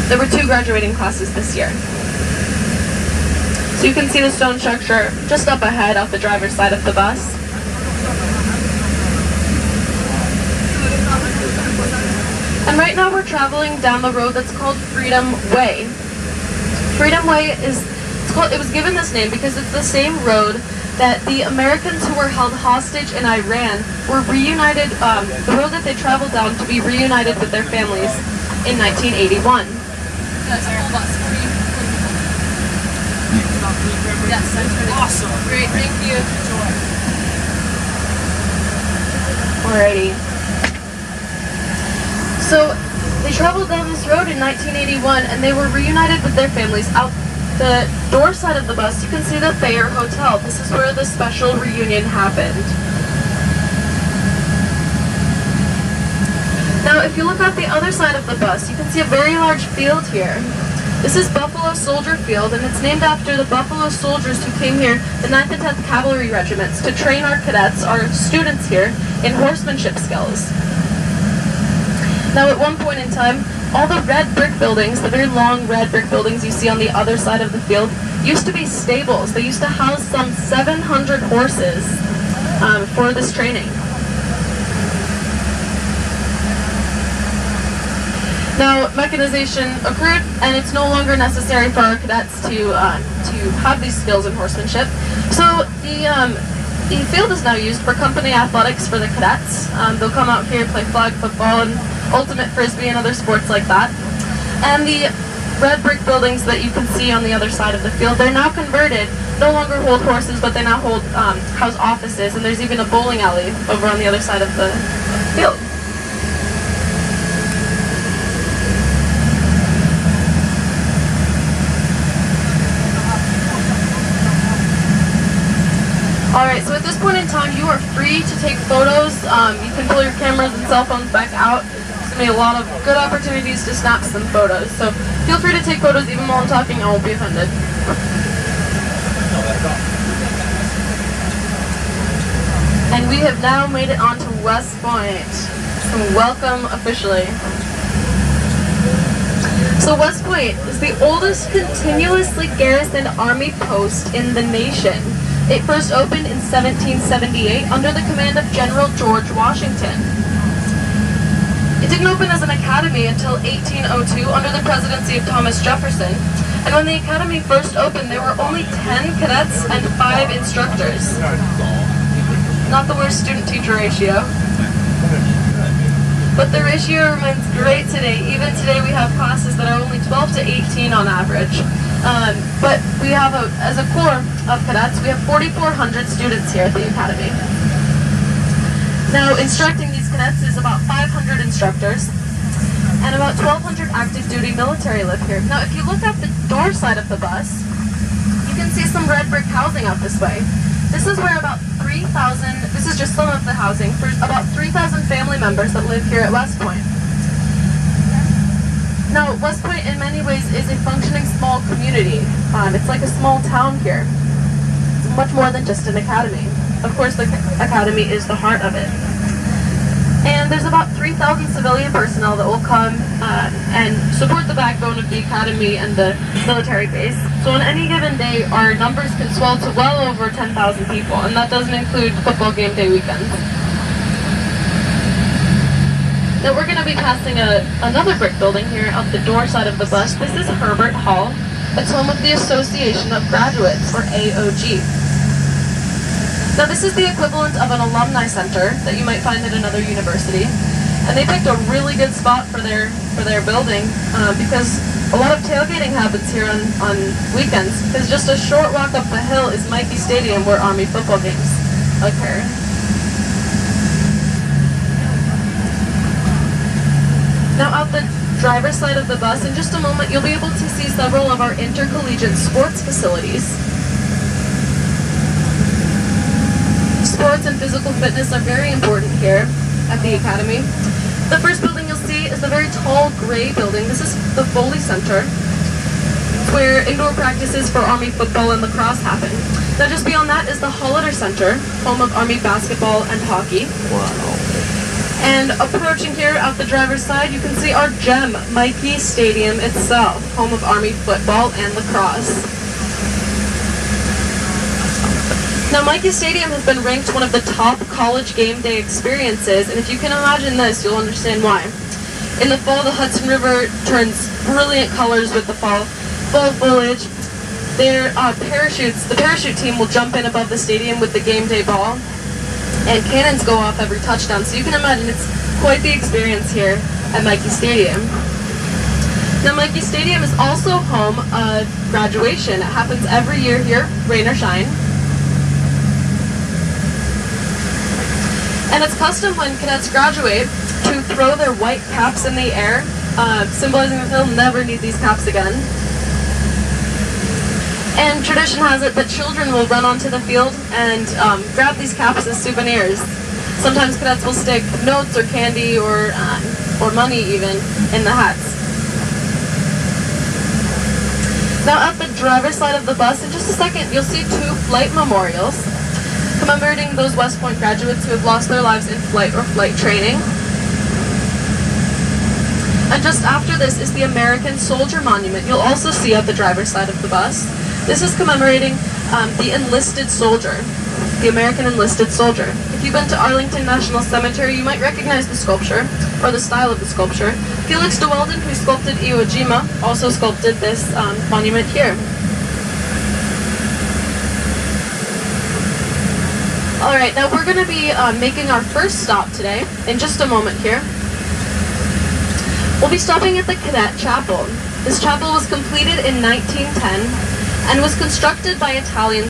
There were 2 graduating classes this year. So you can see the stone structure just up ahead off the driver's side of the bus. And right now we're traveling down the road that's called Freedom Way. Freedom Way it was given this name because it's the same road that the Americans who were held hostage in Iran were reunited, the road that they traveled down to be reunited with their families in 1981. That's our bus. Yes, that's really awesome. Great, thank you. Alrighty. So they traveled down this road in 1981 and they were reunited with their families. Out the door side of the bus, you can see the Thayer Hotel. This is where the special reunion happened. Now, if you look at the other side of the bus, you can see a very large field here. This is Buffalo Soldier Field, and it's named after the Buffalo soldiers who came here, the 9th and 10th Cavalry Regiments, to train our cadets, our students here, in horsemanship skills. Now, at one point in time, all the red brick buildings, the very long red brick buildings you see on the other side of the field, used to be stables. They used to house some 700 horses for this training. Now, mechanization occurred, and it's no longer necessary for our cadets to have these skills in horsemanship. So the field is now used for company athletics for the cadets. They'll come out here, play flag football and ultimate frisbee and other sports like that. And the red brick buildings that you can see on the other side of the field, they're now converted. No longer hold horses, but they now house offices, and there's even a bowling alley over on the other side of the field. Alright, so at this point in time, you are free to take photos. You can pull your cameras and cell phones back out. There's going to be a lot of good opportunities to snap some photos. So feel free to take photos even while I'm talking. I won't be offended. And we have now made it onto West Point. So welcome officially. So West Point is the oldest continuously garrisoned Army post in the nation. It first opened in 1778 under the command of General George Washington. It didn't open as an academy until 1802 under the presidency of Thomas Jefferson. And when the academy first opened, there were only 10 cadets and 5 instructors. Not the worst student-teacher ratio. But the ratio remains great today. Even today we have classes that are only 12 to 18 on average. But we have, as a corps of cadets, we have 4,400 students here at the academy. Now, instructing these cadets is about 500 instructors, and about 1,200 active duty military live here. Now, if you look at the door side of the bus, you can see some red brick housing out this way. This is where about 3,000, this is just some of the housing, for about 3,000 family members that live here at West Point. Now, West Point in many ways is a functioning small community. It's like a small town here. It's much more than just an academy. Of course, the academy is the heart of it. And there's about 3,000 civilian personnel that will come and support the backbone of the academy and the military base. So on any given day, our numbers can swell to well over 10,000 people, and that doesn't include football game day weekends. Now we're going to be passing another brick building here out the door side of the bus. This is Herbert Hall. It's home of the Association of Graduates, or AOG. Now this is the equivalent of an alumni center that you might find at another university. And they picked a really good spot for their building because a lot of tailgating happens here on weekends. Because just a short walk up the hill is Mikey Stadium, where Army football games occur. Now out the driver's side of the bus, in just a moment, you'll be able to see several of our intercollegiate sports facilities. Sports and physical fitness are very important here at the academy. The first building you'll see is the very tall gray building. This is the Foley Center, where indoor practices for Army football and lacrosse happen. Now just beyond that is the Holliday Center, home of Army basketball and hockey. Wow. And approaching here at the driver's side, you can see our gem, Mikey Stadium itself, home of Army football and lacrosse. Now, Mikey Stadium has been ranked one of the top college game day experiences, and if you can imagine this, you'll understand why. In the fall, the Hudson River turns brilliant colors with the fall foliage. Their the parachute team will jump in above the stadium with the game day ball, and cannons go off every touchdown. So you can imagine it's quite the experience here at Mikey Stadium. Now, Mikey Stadium is also home of graduation. It happens every year here, rain or shine. And it's custom when cadets graduate to throw their white caps in the air, symbolizing that they'll never need these caps again. And tradition has it that children will run onto the field and grab these caps as souvenirs. Sometimes cadets will stick notes or candy or money even in the hats. Now at the driver's side of the bus, in just a second, you'll see 2 flight memorials commemorating those West Point graduates who have lost their lives in flight or flight training. And just after this is the American Soldier Monument you'll also see at the driver's side of the bus. This is commemorating the enlisted soldier, the American enlisted soldier. If you've been to Arlington National Cemetery, you might recognize the sculpture, or the style of the sculpture. Felix de Weldon, who sculpted Iwo Jima, also sculpted this monument here. Alright, now we're going to be making our first stop today, in just a moment here. We'll be stopping at the Cadet Chapel. This chapel was completed in 1910 and was constructed by Italian